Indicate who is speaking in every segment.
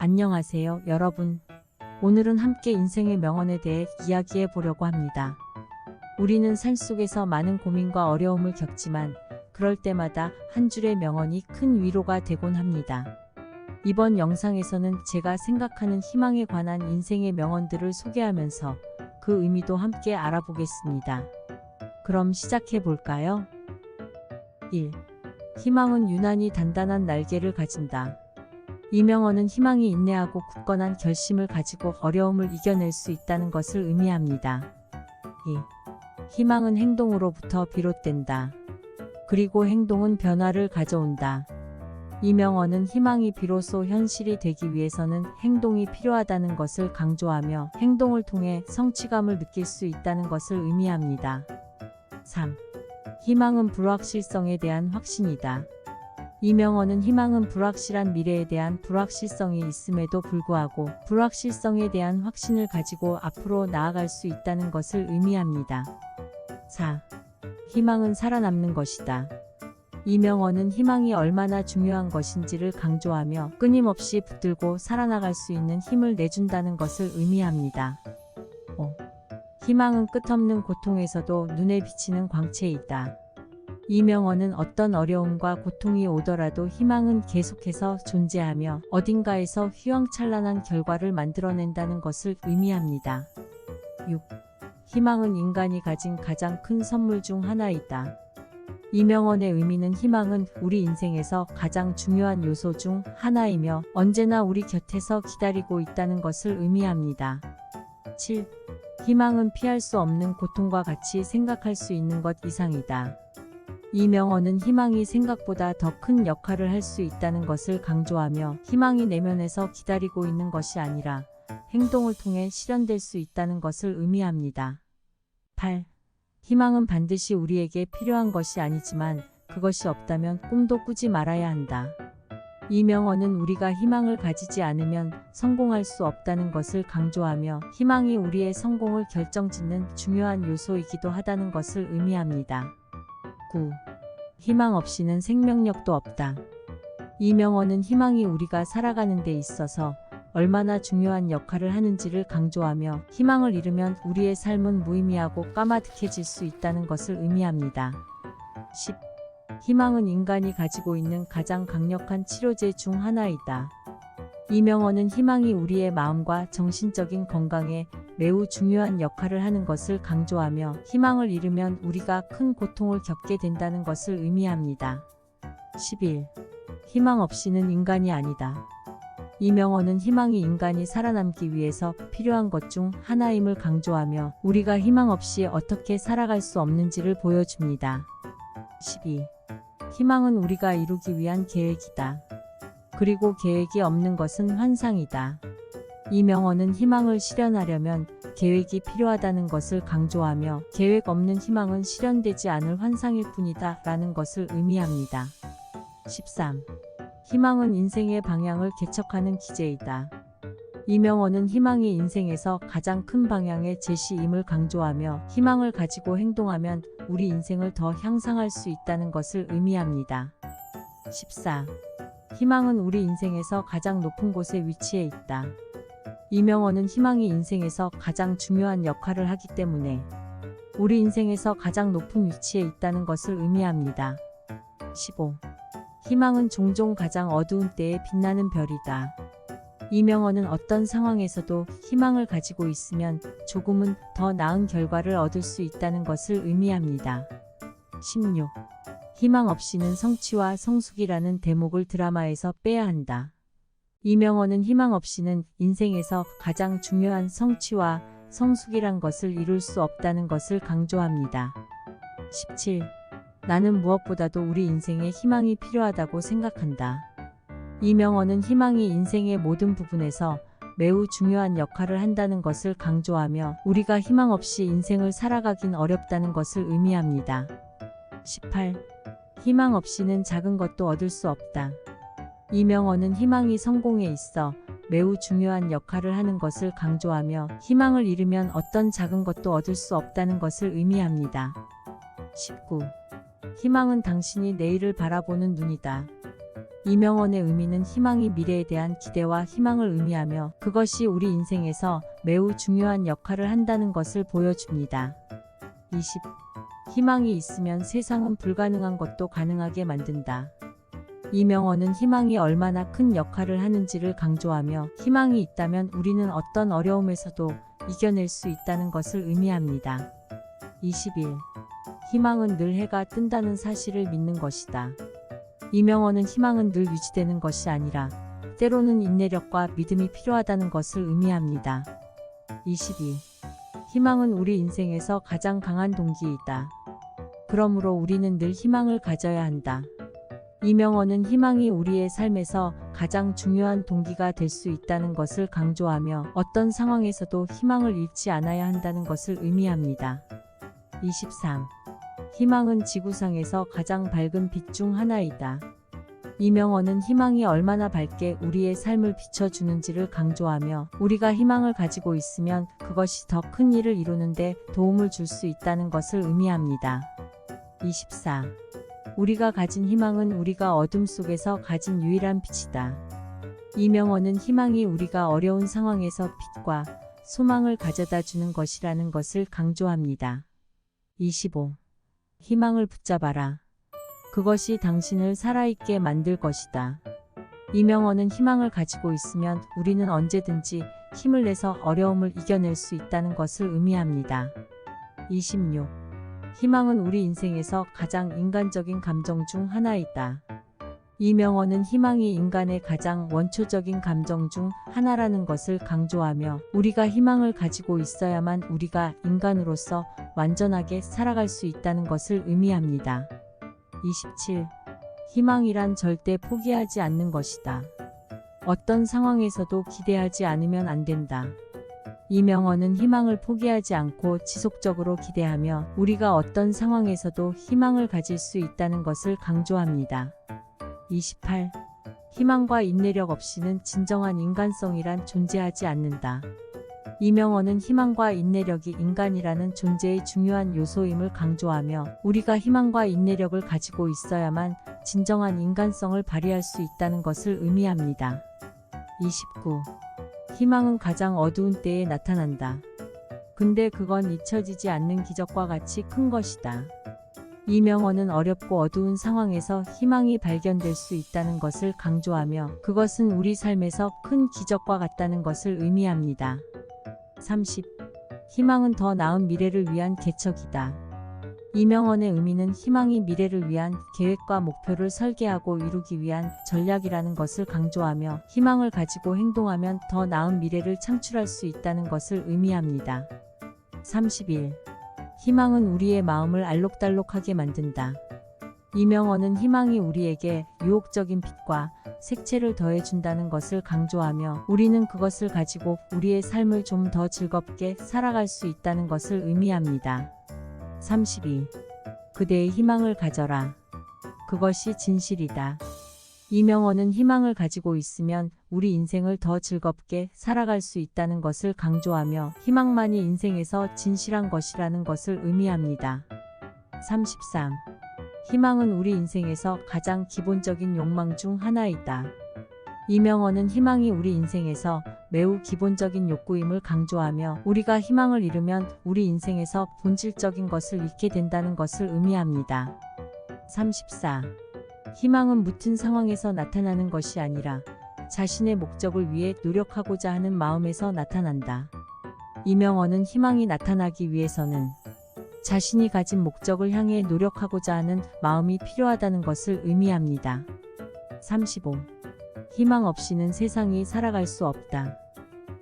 Speaker 1: 안녕하세요, 여러분. 오늘은 함께 인생의 명언에 대해 이야기해 보려고 합니다. 우리는 삶 속에서 많은 고민과 어려움을 겪지만 그럴 때마다 한 줄의 명언이 큰 위로가 되곤 합니다. 이번 영상에서는 제가 생각하는 희망에 관한 인생의 명언들을 소개하면서 그 의미도 함께 알아보겠습니다. 그럼 시작해 볼까요? 1. 희망은 유난히 단단한 날개를 가진다. 이 명언은 희망이 인내하고 굳건한 결심을 가지고 어려움을 이겨낼 수 있다는 것을 의미합니다. 2. 희망은 행동으로부터 비롯된다. 그리고 행동은 변화를 가져온다. 이 명언은 희망이 비로소 현실이 되기 위해서는 행동이 필요하다는 것을 강조하며 행동을 통해 성취감을 느낄 수 있다는 것을 의미합니다. 3. 희망은 불확실성에 대한 확신이다. 이 명언은 희망은 불확실한 미래에 대한 불확실성이 있음에도 불구하고 불확실성에 대한 확신을 가지고 앞으로 나아갈 수 있다는 것을 의미합니다. 4. 희망은 살아남는 것이다. 이 명언은 희망이 얼마나 중요한 것인지를 강조하며 끊임없이 붙들고 살아나갈 수 있는 힘을 내준다는 것을 의미합니다. 5. 희망은 끝없는 고통에서도 눈에 비치는 광채이다. 이 명언은 어떤 어려움과 고통이 오더라도 희망은 계속해서 존재하며 어딘가에서 휘황찬란한 결과를 만들어낸다는 것을 의미합니다. 6. 희망은 인간이 가진 가장 큰 선물 중 하나이다. 이 명언의 의미는 희망은 우리 인생에서 가장 중요한 요소 중 하나이며 언제나 우리 곁에서 기다리고 있다는 것을 의미합니다. 7. 희망은 피할 수 없는 고통과 같이 생각할 수 있는 것 이상이다. 이 명언은 희망이 생각보다 더 큰 역할을 할 수 있다는 것을 강조하며 희망이 내면에서 기다리고 있는 것이 아니라 행동을 통해 실현될 수 있다는 것을 의미합니다. 8. 희망은 반드시 우리에게 필요한 것이 아니지만 그것이 없다면 꿈도 꾸지 말아야 한다. 이 명언은 우리가 희망을 가지지 않으면 성공할 수 없다는 것을 강조하며 희망이 우리의 성공을 결정짓는 중요한 요소이기도 하다는 것을 의미합니다. 9. 희망 없이는 생명력도 없다. 이 명언은 희망이 우리가 살아가는 데 있어서 얼마나 중요한 역할을 하는지를 강조하며 희망을 잃으면 우리의 삶은 무의미하고 까마득해질 수 있다는 것을 의미합니다. 10. 희망은 인간이 가지고 있는 가장 강력한 치료제 중 하나이다. 이 명언은 희망이 우리의 마음과 정신적인 건강에 매우 중요한 역할을 하는 것을 강조하며 희망을 잃으면 우리가 큰 고통을 겪게 된다는 것을 의미합니다. 11. 희망 없이는 인간이 아니다. 이 명언은 희망이 인간이 살아남기 위해서 필요한 것 중 하나임을 강조하며 우리가 희망 없이 어떻게 살아갈 수 없는지를 보여줍니다. 12. 희망은 우리가 이루기 위한 계획이다. 그리고 계획이 없는 것은 환상이다. 이 명언은 희망을 실현하려면 계획이 필요하다는 것을 강조하며 계획 없는 희망은 실현되지 않을 환상일 뿐이다 라는 것을 의미합니다. 13. 희망은 인생의 방향을 개척하는 기제이다. 이 명언은 희망이 인생에서 가장 큰 방향의 제시임을 강조하며 희망을 가지고 행동하면 우리 인생을 더 향상할 수 있다는 것을 의미합니다. 14. 희망은 우리 인생에서 가장 높은 곳에 위치해 있다. 이 명언은 희망이 인생에서 가장 중요한 역할을 하기 때문에 우리 인생에서 가장 높은 위치에 있다는 것을 의미합니다. 15. 희망은 종종 가장 어두운 때에 빛나는 별이다. 이 명언은 어떤 상황에서도 희망을 가지고 있으면 조금은 더 나은 결과를 얻을 수 있다는 것을 의미합니다. 16. 희망 없이는 성취와 성숙이라는 대목을 드라마에서 빼야 한다. 이 명언은 희망 없이는 인생에서 가장 중요한 성취와 성숙이란 것을 이룰 수 없다는 것을 강조합니다. 17. 나는 무엇보다도 우리 인생에 희망이 필요하다고 생각한다. 이 명언은 희망이 인생의 모든 부분에서 매우 중요한 역할을 한다는 것을 강조하며 우리가 희망 없이 인생을 살아가긴 어렵다는 것을 의미합니다. 18. 희망 없이는 작은 것도 얻을 수 없다. 이 명언은 희망이 성공에 있어 매우 중요한 역할을 하는 것을 강조하며 희망을 잃으면 어떤 작은 것도 얻을 수 없다는 것을 의미합니다. 19. 희망은 당신이 내일을 바라보는 눈이다. 이명원의 의미는 희망이 미래에 대한 기대와 희망을 의미하며 그것이 우리 인생에서 매우 중요한 역할을 한다는 것을 보여줍니다. 20. 희망이 있으면 세상은 불가능한 것도 가능하게 만든다. 이명원은 희망이 얼마나 큰 역할을 하는지를 강조하며 희망이 있다면 우리는 어떤 어려움에서도 이겨낼 수 있다는 것을 의미합니다. 21. 희망은 늘 해가 뜬다는 사실을 믿는 것이다. 이명원은 희망은 늘 유지되는 것이 아니라 때로는 인내력과 믿음이 필요하다는 것을 의미합니다. 22. 희망은 우리 인생에서 가장 강한 동기이다. 그러므로 우리는 늘 희망을 가져야 한다. 이명원은 희망이 우리의 삶에서 가장 중요한 동기가 될 수 있다는 것을 강조하며 어떤 상황에서도 희망을 잃지 않아야 한다는 것을 의미합니다. 23. 희망은 지구상에서 가장 밝은 빛 중 하나이다. 이명원은 희망이 얼마나 밝게 우리의 삶을 비춰주는지를 강조하며 우리가 희망을 가지고 있으면 그것이 더 큰 일을 이루는 데 도움을 줄 수 있다는 것을 의미합니다. 24. 우리가 가진 희망은 우리가 어둠 속에서 가진 유일한 빛이다. 이명원은 희망이 우리가 어려운 상황에서 빛과 소망을 가져다 주는 것이라는 것을 강조합니다. 25. 희망을 붙잡아라. 그것이 당신을 살아있게 만들 것이다. 이명원은 희망을 가지고 있으면 우리는 언제든지 힘을 내서 어려움을 이겨낼 수 있다는 것을 의미합니다. 26. 희망은 우리 인생에서 가장 인간적인 감정 중 하나이다. 이명원은 희망이 인간의 가장 원초적인 감정 중 하나라는 것을 강조하며 우리가 희망을 가지고 있어야만 우리가 인간으로서 완전하게 살아갈 수 있다는 것을 의미합니다. 27. 희망이란 절대 포기하지 않는 것이다. 어떤 상황에서도 기대하지 않으면 안 된다. 이명원은 희망을 포기하지 않고 지속적으로 기대하며 우리가 어떤 상황에서도 희망을 가질 수 있다는 것을 강조합니다. 28. 희망과 인내력 없이는 진정한 인간성이란 존재하지 않는다. 이명원은 희망과 인내력이 인간이라는 존재의 중요한 요소임을 강조하며 우리가 희망과 인내력을 가지고 있어야만 진정한 인간성을 발휘할 수 있다는 것을 의미합니다. 29. 희망은 가장 어두운 때에 나타난다. 근데 그건 잊혀지지 않는 기적과 같이 큰 것이다. 이명원은 어렵고 어두운 상황에서 희망이 발견될 수 있다는 것을 강조하며 그것은 우리 삶에서 큰 기적과 같다는 것을 의미합니다. 30. 희망은 더 나은 미래를 위한 개척이다. 이명원의 의미는 희망이 미래를 위한 계획과 목표를 설계하고 이루기 위한 전략이라는 것을 강조하며 희망을 가지고 행동하면 더 나은 미래를 창출할 수 있다는 것을 의미합니다. 31. 희망은 우리의 마음을 알록달록하게 만든다. 이명원은 희망이 우리에게 유혹적인 빛과 색채를 더해준다는 것을 강조하며 우리는 그것을 가지고 우리의 삶을 좀 더 즐겁게 살아갈 수 있다는 것을 의미합니다. 32. 그대의 희망을 가져라. 그것이 진실이다. 이명원은 희망을 가지고 있으면 우리 인생을 더 즐겁게 살아갈 수 있다는 것을 강조하며 희망만이 인생에서 진실한 것이라는 것을 의미합니다. 33. 희망은 우리 인생에서 가장 기본적인 욕망 중 하나이다. 이명원은 희망이 우리 인생에서 매우 기본적인 욕구임을 강조하며 우리가 희망을 잃으면 우리 인생에서 본질적인 것을 잃게 된다는 것을 의미합니다. 34. 희망은 무튼 상황에서 나타나는 것이 아니라 자신의 목적을 위해 노력하고자 하는 마음에서 나타난다. 이명원은 희망이 나타나기 위해서는 자신이 가진 목적을 향해 노력하고자 하는 마음이 필요하다는 것을 의미합니다. 35. 희망 없이는 세상이 살아갈 수 없다.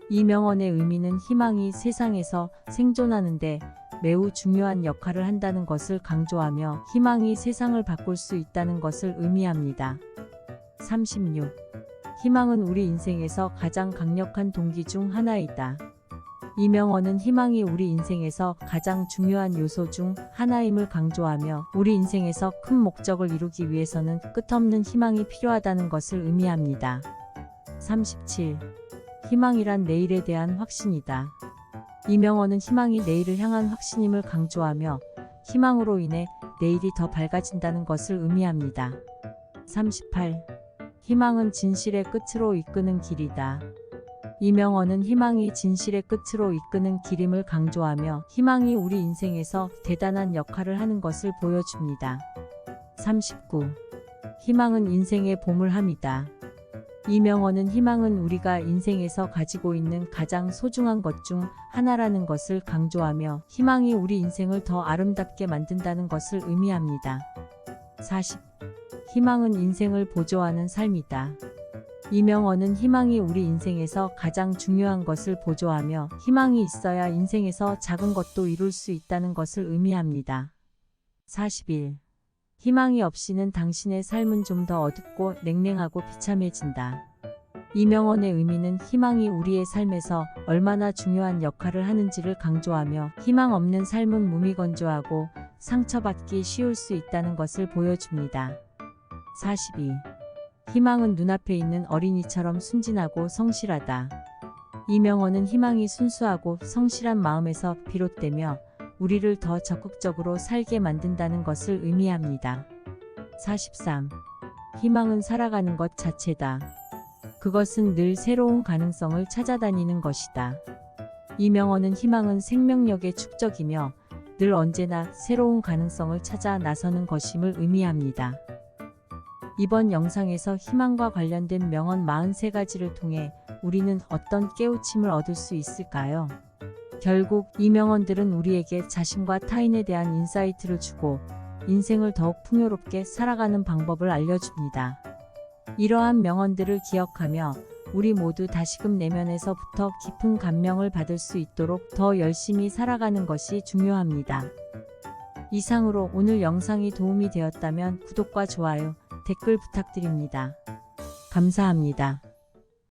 Speaker 1: 이명원의 의미는 희망이 세상에서 생존하는데 매우 중요한 역할을 한다는 것을 강조하며 희망이 세상을 바꿀 수 있다는 것을 의미합니다. 36. 희망은 우리 인생에서 가장 강력한 동기 중 하나이다. 이명원은 희망이 우리 인생에서 가장 중요한 요소 중 하나임을 강조하며 우리 인생에서 큰 목적을 이루기 위해서는 끝없는 희망이 필요하다는 것을 의미합니다. 37. 희망이란 내일에 대한 확신이다. 이명원은 희망이 내일을 향한 확신임을 강조하며 희망으로 인해 내일이 더 밝아진다는 것을 의미합니다. 38. 희망은 진실의 끝으로 이끄는 길이다. 이명언은 희망이 진실의 끝으로 이끄는 길임을 강조하며 희망이 우리 인생에서 대단한 역할을 하는 것을 보여줍니다. 39. 희망은 인생의 보물함이다. 이명언은 희망은 우리가 인생에서 가지고 있는 가장 소중한 것 중 하나라는 것을 강조하며 희망이 우리 인생을 더 아름답게 만든다는 것을 의미합니다. 40. 희망은 인생을 보조하는 삶이다. 이명언은 희망이 우리 인생에서 가장 중요한 것을 보조하며 희망이 있어야 인생에서 작은 것도 이룰 수 있다는 것을 의미합니다. 41. 희망이 없이는 당신의 삶은 좀 더 어둡고 냉랭하고 비참해진다. 이명언의 의미는 희망이 우리의 삶에서 얼마나 중요한 역할을 하는지를 강조하며 희망 없는 삶은 무미건조하고 상처받기 쉬울 수 있다는 것을 보여줍니다. 42. 희망은 눈앞에 있는 어린이처럼 순진하고 성실하다. 이명언은 희망이 순수하고 성실한 마음에서 비롯되며 우리를 더 적극적으로 살게 만든다는 것을 의미합니다. 43. 희망은 살아가는 것 자체다. 그것은 늘 새로운 가능성을 찾아다니는 것이다. 이명언은 희망은 생명력의 축적이며 늘 언제나 새로운 가능성을 찾아 나서는 것임을 의미합니다. 이번 영상에서 희망과 관련된 명언 43가지를 통해 우리는 어떤 깨우침을 얻을 수 있을까요? 결국 이 명언들은 우리에게 자신과 타인에 대한 인사이트를 주고 인생을 더욱 풍요롭게 살아가는 방법을 알려줍니다. 이러한 명언들을 기억하며 우리 모두 다시금 내면에서부터 깊은 감명을 받을 수 있도록 더 열심히 살아가는 것이 중요합니다. 이상으로 오늘 영상이 도움이 되었다면 구독과 좋아요, 댓글 부탁드립니다. 감사합니다.